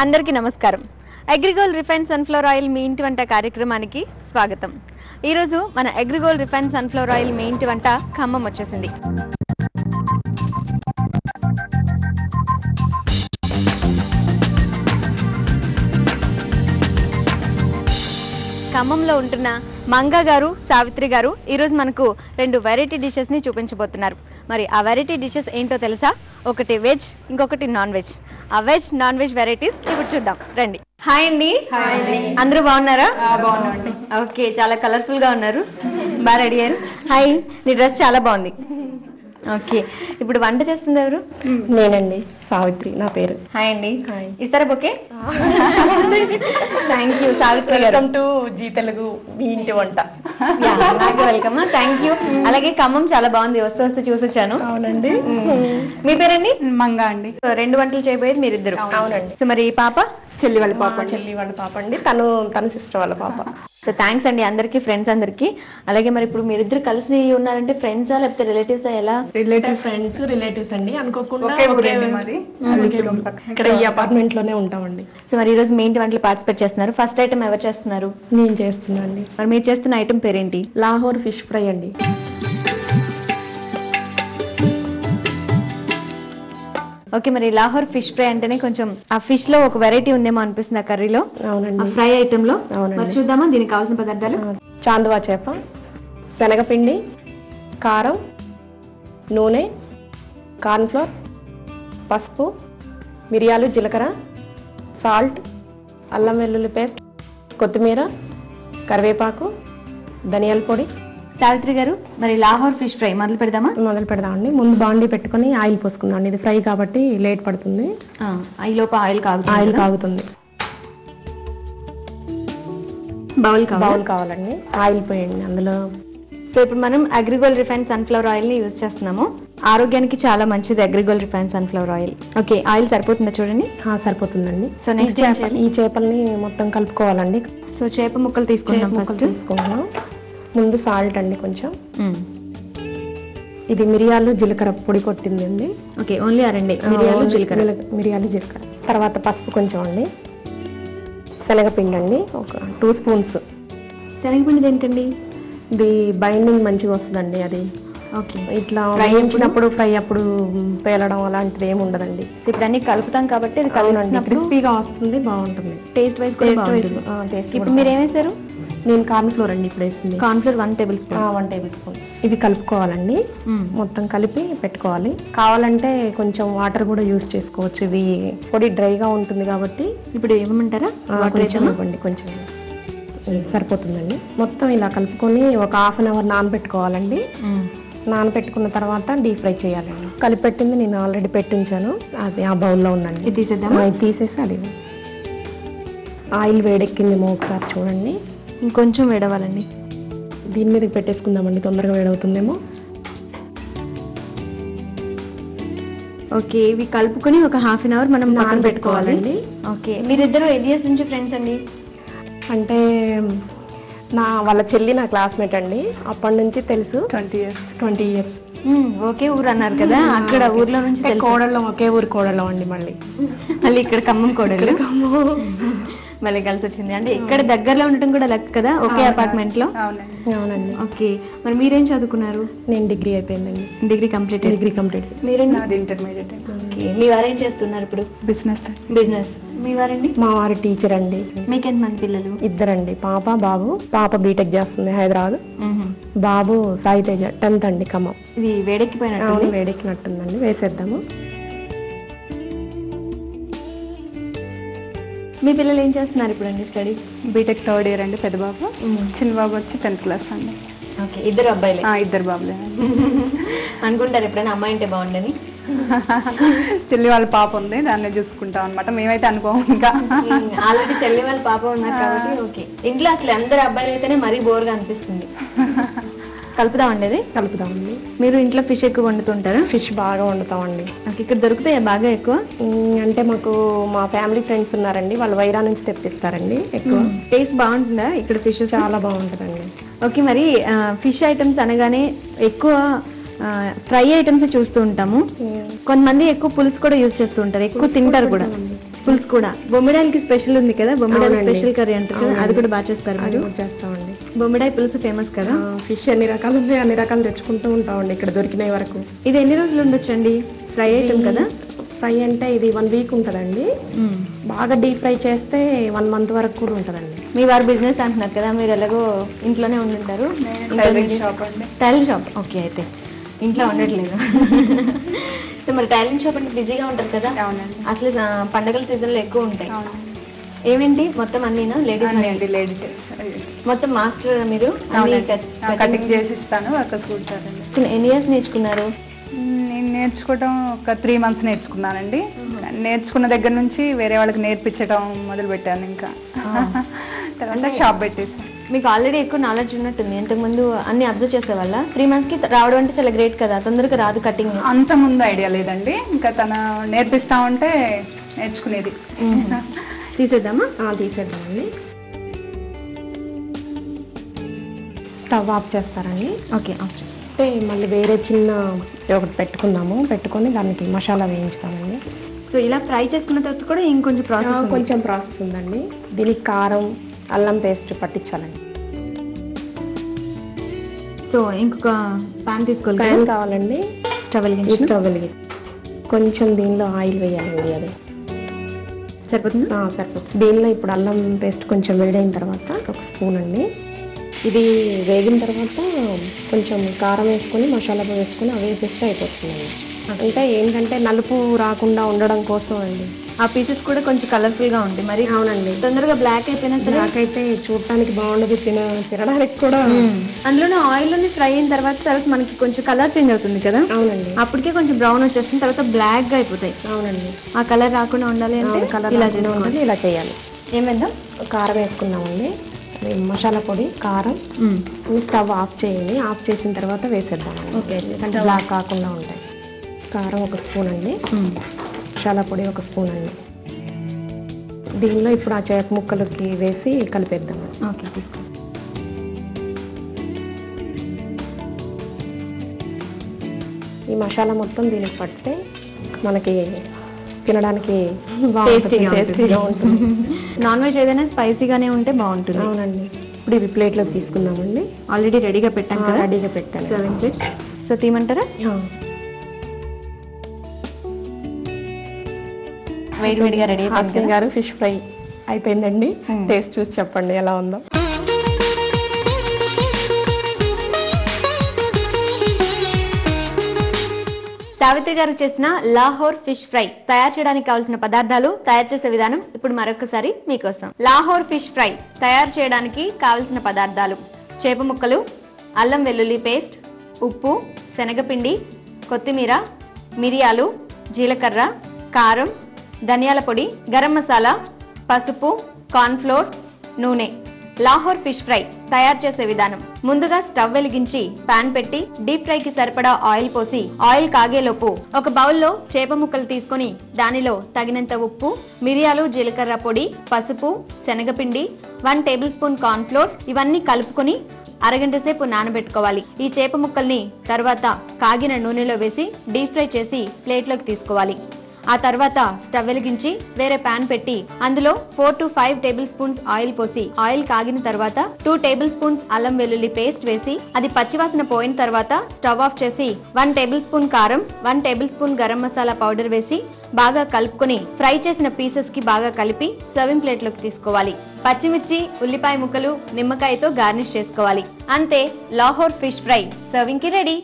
అందరికీ నమస్కారం. AgriGold refine sunflower oil మీ ఇంటి వంట కార్యక్రమానికి స్వాగతం. ఈరోజు మన అగ్రిగోల్డ్ రిఫైన్ సన్ఫ్లవర్ ఆయిల్ మీ ఇంటి వంట ఖమ్మం వచ్చేసింది. ఖమ్మంలో ఉంటున్న మంగా గారు, సావిత్రి గారు ఈరోజు మనకు 2 వెరైటీ డిషెస్ని చూపించబోతున్నారు. మరి ఆ వెరైటీ డిషెస్ ఏంటో తెలుసా? ఒకటి వెజ్, ఇంకొకటి నాన్ వెజ్. ఆ వెజ్ నాన్ వెజ్ వెరైటీస్ ఇప్పుడు చూద్దాం రండి. హాయ్ అండి. అందరూ బాగున్నారా? బాగున్నాండి. ఓకే, చాలా కలర్ఫుల్గా ఉన్నారు, బాగా రెడీ అయ్యారు. హాయ్, నీ డ్రెస్ చాలా బాగుంది. ఓకే, ఇప్పుడు వంట చేస్తుంది ఎవరు? నేనండి, సావిత్రి నా పేరు. హాయ్ అండి. ఇస్తారా ఓకే? థ్యాంక్ యూ సావిత్రి గారు. వెల్కమ్ టు జీ తెలుగు మీ ఇంటి వంట. Welcome, thank you. అలాగే ఖమ్మం చాలా బాగుంది, వస్తూ వస్తూ చూసొచ్చాను. అవునండి. మీ పేరండి? మంగా అండి. 2 వంటలు చేయబోయేది మీరిద్దరు. అవునండి. సో మరి పాప? చెల్లి వాళ్ళ పాప. చెల్లి వాళ్ళ పాప అండి, తన సిస్టర్ వాళ్ళ పాప. సో థ్యాంక్స్ అండి అందరికి, ఫ్రెండ్స్ అందరికి. అలాగే మరి ఇప్పుడు మీరిద్దరు కలిసి ఉన్నారంటే ఫ్రెండ్సా లేకపోతే రిలేటివ్స్? ఎలా? రిలేటివ్స్ అండి. అనుకోకుండా ఒకే ఊరండి మాది. ఇక్కడ ఈ అపార్ట్మెంట్ లోనే ఉంటామండి. సో మరి ఈ రోజు మీ ఇంటి వంటలు పార్టిసిపేట్ చేస్తున్నారు. ఫస్ట్ ఐటమ్ ఎవరు చేస్తున్నారు? నేను చేస్తున్నా అండి. మరి మీరు చేస్తున్న ఐటమ్ పేరేంటి? లాహోర్ ఫిష్ ఫ్రై అండి. ఓకే, మరి లాహోర్ ఫిష్ ఫ్రై అంటేనే కొంచెం ఆ ఫిష్ లో ఒక వెరైటీ ఉందేమో అనిపిస్తుంది ఆ కర్రీలో, అవునండి, ఆ ఫ్రై ఐటమ్ లో. అవునండి. మరి చూద్దామా దీనికి కావాల్సిన పదార్థాలు? చాందువా చేప, శనగపిండి, కారం, నూనె, కార్న్ఫ్లోర్, పసుపు, మిరియాలు, జీలకర్ర, సాల్ట్, అల్లం వెల్లుల్లి పేస్ట్, కొత్తిమీర, కరివేపాకు, ధనియాల పొడి. సావిత్రి గారు, మరి లాహోర్ ఫిష్ ఫ్రై మొదలు పెడదామా? మొదలు పెడదామండి. ముందు బాండీ పెట్టుకొని ఆయిల్ పోసుకుందాం. ఇది ఫ్రై కాబట్టి లేట్ పడుతుంది. ఈ లోపు ఆయిల్ కాగుతుంది. బౌల్ కావాలండి. ఆయిల్ పోయండి అందులో. సో ఇప్పుడు మనం అగ్రిగోల్డ్ రిఫైన్ సన్ఫ్లవర్ ఆయిల్ ని యూజ్ చేస్తున్నాము. ఆరోగ్యానికి చాలా మంచిది AgriGold refine sunflower oil. Okay, oil సరిపోతుందా చూడండి? సరిపోతుందండి. సో నెక్స్ట్ ఈ చేపల్ని మొత్తం కలుపుకోవాలండి. సో చేప ముక్కలు తీసుకుంటాం. ఫస్ట్ తీసుకున్నాం. ముందు సాల్ట్ అండి కొంచెం. ఇది మిరియాలు జీలకర్ర పొడి కొట్టింది అండి. ఓకే, ఓన్లీ ఆ రెండే, మిరియాలు జీలకర్ర. తర్వాత పసుపు కొంచెం అండి. శనగపిండి అండి ఒక 2 స్పూన్స్. శనగపిండి దేనికండి? ఇది బైండింగ్ మంచిగా వస్తుందండి. అది ఓకే, ఇట్లా వేయించినప్పుడు ఫ్రై అప్పుడు పేలడం అలాంటిది ఏమి ఉండదండి. ఇప్పుడు అన్ని కలుపుతాం కాబట్టి అది కలుపునండి, క్రిస్పీగా వస్తుంది, బాగుంటుంది. టేస్ట్ వైజ్ కూడా బాగుంటుంది. ఇప్పుడు మీరు ఏం వేసారు? నేను కార్న్ఫ్లోర్ అండి ఇప్పుడు వేసింది. Cornflour 1 table spoon. 1 table spoon. ఇవి కలుపుకోవాలండి. మొత్తం కలిపి పెట్టుకోవాలి. కావాలంటే కొంచెం వాటర్ కూడా యూజ్ చేసుకోవచ్చు. ఇవి పొడి డ్రైగా ఉంటుంది కాబట్టి ఇప్పుడు ఏమంటారా? కొంచెం ఇవ్వండి, కొంచెం సరిపోతుందండి. మొత్తం ఇలా కలుపుకొని ఒక 1/2 అవర్ నానబెట్టుకోవాలండి. నానబెట్టుకున్న తర్వాత డీప్ ఫ్రై చేయాలండి. కలిపి పెట్టింది నేను ఆల్రెడీ పెట్టించాను, అది ఆ బౌల్లో ఉందండి. ఇది తీసేద్దామా? ఇది తీసేసి అది ఆయిల్ వేడెక్కిందేమో ఒకసారి చూడండి. ఇంకొంచెం వేడవాలండి. దీని మీదకి పెట్టేసుకుందామండి, తొందరగా వేడవుతుందేమో. ఓకే, ఇవి కలుపుకొని ఒక 1/2 అవర్ మనం పక్కన పెట్టుకోవాలండి. ఓకే, మీరిద్దరు ఎన్ని ఇయర్స్ నుంచి ఫ్రెండ్స్ అండి? అంటే వాళ్ళ చెల్లి నా క్లాస్మేట్ అండి. అప్పటి నుంచి తెలుసు. 20 ఇయర్స్. ఒకే ఊరు అన్నారు కదా, అక్కడ ఊర్లో నుంచి కోడళ్ళం, ఒకే ఊరు కోడళ్ళం అండి. మళ్ళీ ఇక్కడ ఖమ్మం కోడళ్ళు మళ్ళీ కలిసి వచ్చింది. అంటే ఇక్కడ దగ్గరలో ఉండటం కూడా లక్ కదా, ఒకే అపార్ట్మెంట్ లో. అవునండి. ఓకే, మరి మీరేం చదువుకున్నారు? నేను డిగ్రీ అయిపోయిందండి. Degree complete. మీరండి? ఇంటర్మీడియట్. ఓకే, మీ వారేం చేస్తున్నారు ఇప్పుడు? బిజినెస్. మీ వారండి? మా వారు టీచర్ అండి. మీకు ఎంతమంది పిల్లలు? 2 అండి, పాప బాబు. పాప బీటెక్ చేస్తుంది హైదరాబాద్. బాబు సాయి తేజ 10th అండి, ఖమ్మం. ఇది వేడెక్కిపోయినట్టు? వేడెక్కినట్టుందండి, వేసేద్దాము. మీ పిల్లలు ఏం చేస్తున్నారు ఇప్పుడు అండి స్టడీస్? బీటెక్ 3rd ఇయర్ అండి పెద్ద బాబు. చిన్న బాబు వచ్చి 10th క్లాస్ అండి. ఓకే, 2 అబ్బాయిలే? 2 బాబులే. అనుకుంటారు ఎప్పుడైనా అమ్మాయి అంటే బాగుండని? చెల్లి వాళ్ళ పాప ఉంది, దాన్ని చూసుకుంటాం అనమాట. మేమైతే అనుకోము, ఇంకా ఆల్రెడీ చెల్లి వాళ్ళ పాప ఉన్నారు కాబట్టి. ఓకే, ఇంట్లో అసలు అందరు అబ్బాయిలు అయితేనే మరీ బోర్గా అనిపిస్తుంది. కలుపుదామండి. అది కలుపుదామండి. మీరు ఇంట్లో ఫిష్ ఎక్కువ వండుతుంటారా? ఫిష్ బాగా వండుతామండి. ఇక్కడ దొరుకుతాయా బాగా ఎక్కువ? అంటే మాకు మా ఫ్యామిలీ ఫ్రెండ్స్ ఉన్నారండి, వాళ్ళు వైరా నుంచి తెప్పిస్తారండి ఎక్కువ. టేస్ట్ బాగుంటుందా ఇక్కడ ఫిష్? చాలా బాగుంటుందండి. ఓకే, మరి ఫిష్ ఐటమ్స్ అనగానే ఎక్కువ ఫ్రై ఐటమ్స్ చూస్తూ ఉంటాము. కొంతమంది ఎక్కువ పులుసు కూడా యూజ్ చేస్తూ ఉంటారు, ఎక్కువ తింటారు కూడా. పులుసు కూడా బొమ్మిడాయిలకి స్పెషల్ ఉంది కదా, బొమ్మిడాయిల స్పెషల్ కర్రీ అంటారు కదా, అది కూడా బాగా చేస్తారు అది మీరు. కూడా చేస్తామండి. బొమ్మిడాయి పులుసు ఫేమస్ కదా. ఫిష్ ఎన్ని రకాలు ఉన్నాయి, అన్ని రకాలు తెచ్చుకుంటూ ఉంటామండి ఇక్కడ దొరికిన వరకు. ఇది ఎన్ని రోజులు ఉండొచ్చండి? ఫ్రై ఐటమ్ కదా. ఫ్రై అంటే ఇది 1 వీక్ ఉంటుందండి. బాగా డీప్ ఫ్రై చేస్తే 1 మంత్ వరకు కూడా ఉంటుందండి. మీ వారు బిజినెస్ అంటున్నారు కదా, మీరు ఎలాగో ఇంట్లోనే ఉండుంటారు. టైలరింగ్ షాప్ అండి. Tailoring shop. ఓకే, అయితే ఇంట్లో ఉండట్లేదు. సో మరి టైలరింగ్ షాప్ అంటే బిజీగా ఉంటుంది కదా. అవునండి. అసలు పండగల సీజన్లో ఎక్కువ ఉంటాయి. ఏమేంటి మొత్తం అన్నీనా? లేడీస్ లేడీస్ మొత్తం మాస్టర్ మీరు? కటింగ్ చేసి ఇస్తాను, వర్కర్స్ కుడతారండి. ఎన్ని ఇయర్స్ నేర్చుకున్నారు? నేను నేర్చుకోవడం ఒక 3 months నేర్చుకున్నానండి. నేర్చుకున్న దగ్గర నుంచి వేరే వాళ్ళకి నేర్పించడం మొదలు పెట్టాను. ఇంకా తర్వాత షాప్ పెట్టేసాను. మీకు ఆల్రెడీ ఎక్కువ నాలెడ్జ్ ఉన్నట్టుంది. ఇంతకుముందు అన్ని అబ్జర్వ్ చేసేవాళ్ళ. 3 monthsకి రావడం అంటే చాలా గ్రేట్ కదా. తొందరగా రాదు కటింగ్. అంత ముందు ఐడియా లేదండి, ఇంకా తన నేర్పిస్తా ఉంటే నేర్చుకునేది. తీసేద్దామా? తీసేద్దామండి. స్టవ్ ఆఫ్ చేస్తారండి. ఓకే, ఆఫ్ చేస్తాం. అంటే మళ్ళీ వేరే చిన్న ఒకటి పెట్టుకొని దానికి మసాలా వేయించుతామండి. సో ఇలా ఫ్రై చేసుకున్న తర్వాత కూడా ఇంకొంచెం కొంచెం ప్రాసెస్ ఉందండి. దీనికి కారం, అల్లం పేస్ట్ పట్టించాలండి. సో ఇంకొక ప్యాన్ తీసుకోవాలి. ప్యాన్ కావాలండి. స్టవ్ వెలిగి కొంచెం దీనిలో ఆయిల్ వేయాలండి. అది సరిపోతుంది. సరిపోతుంది. దీనిలో ఇప్పుడు అల్లం పేస్ట్ కొంచెం వేడైన తర్వాత 1 స్పూన్ అండి. ఇది వేగిన తర్వాత కొంచెం కారం వేసుకొని మసాలా వేసుకొని అవి వేసేస్తే అయిపోతుందండి. అంటే ఏంటంటే నలుపు రాకుండా ఉండడం కోసం అండి. ఆ పీసెస్ కూడా కొంచెం కలర్ఫుల్గా ఉంటాయి. మరి అవునండి. తొందరగా బ్లాక్ అయిపోయినా సరే నాకైతే చూడటానికి బాగుండదు, తినడానికి కూడా. అందులోనే ఆయిల్లోనే ఫ్రై అయిన తర్వాత మనకి కొంచెం కలర్ చేంజ్ అవుతుంది కదా. అవునండి. అప్పటికే కొంచెం బ్రౌన్ వచ్చేస్తుంది, తర్వాత బ్లాక్గా అయిపోతాయి. అవునండి. ఆ కలర్ రాకుండా ఉండాలి అంటే కలర్ ఇలా ఉండాలి. ఇలా చేయాలి. ఏమైందా? కారం వేసుకున్నామండి. మసాలా పొడి, కారం. స్టవ్ ఆఫ్ చేయండి. ఆఫ్ చేసిన తర్వాత వేసేద్దామండి. ఓకే, అంటే బ్లాక్ కాకుండా ఉంటాయి. కారం 1 స్పూన్ అండి. మసాలా పొడి 1 స్పూన్ అండి. దీనిలో ఇప్పుడు ఆ చేప ముక్కలకి వేసి కలిపేద్దాం. ఓకే, తీసుకో. ఈ మసాలా మొత్తం దీనికి పడితే మనకి తినడానికి టేస్టీగా ఉంటుంది. నాన్ వెజ్ ఏదైనా స్పైసీగానే ఉంటే బాగుంటుంది. అవునండి. ఇప్పుడు ఇవి ప్లేట్లోకి తీసుకుందామండి. ఆల్రెడీ రెడీగా పెట్టాను కదా. రెడీగా పెట్టాను. Serving plate. సో తీయమంటారా? వేడివేడిగా రెడీ అయిపోయింది గారు. ఫిష్ ఫ్రై అయిపోయిందండి. టేస్ట్ చూసి చెప్పండి ఎలా ఉందో. సావిత్రి గారు చేసిన లాహోర్ ఫిష్ ఫ్రై తయారు చేయడానికి కావాల్సిన పదార్థాలు, తయారు చేసే విధానం ఇప్పుడు మరొకసారి మీకోసం. లాహోర్ ఫిష్ ఫ్రై తయారు చేయడానికి కావలసిన పదార్థాలు: చేప ముక్కలు, అల్లం వెల్లుల్లి పేస్ట్, ఉప్పు, శనగపిండి, కొత్తిమీర, మిరియాలు, జీలకర్ర, కారం, ధనియాల పొడి, గరం మసాలా, పసుపు, కార్న్ఫ్లోర్, నూనె. లాహోర్ ఫిష్ ఫ్రై తయారు చేసే విధానం: ముందుగా స్టవ్ వెలిగించి పాన్ పెట్టి డీప్ ఫ్రై కి సరిపడా ఆయిల్ పోసి ఆయిల్ కాగేలోపు ఒక బౌల్లో చేప ముక్కలు తీసుకొని దానిలో తగినంత ఉప్పు, మిరియాలు, జీలకర్ర పొడి, పసుపు, శనగపిండి, 1 టేబుల్ స్పూన్ కార్న్ ఫ్లోర్ ఇవన్నీ కలుపుకొని అరగంట సేపు నానబెట్టుకోవాలి. ఈ చేప ముక్కల్ని తర్వాత కాగిన నూనెలో వేసి డీప్ ఫ్రై చేసి ప్లేట్లోకి తీసుకోవాలి. ఆ తర్వాత స్టవ్ వెలిగించి వేరే పాన్ పెట్టి అందులో 4 to 5 టేబుల్ స్పూన్స్ ఆయిల్ పోసి ఆయిల్ కాగిన తర్వాత 2 టేబుల్ స్పూన్స్ అల్లం వెల్లుల్లి పేస్ట్ వేసి అది పచ్చివాసన పోయిన తర్వాత స్టవ్ ఆఫ్ చేసి 1 టేబుల్ స్పూన్ కారం, 1 table spoon garam masala powder వేసి బాగా కలుపుకొని ఫ్రై చేసిన పీసెస్ కి బాగా కలిపి సర్వింగ్ ప్లేట్ లోకి తీసుకోవాలి. పచ్చిమిర్చి, ఉల్లిపాయ ముక్కలు, నిమ్మకాయతో గార్నిష్ చేసుకోవాలి. అంతే, లాహోర్ ఫిష్ ఫ్రై సర్వింగ్ కి రెడీ.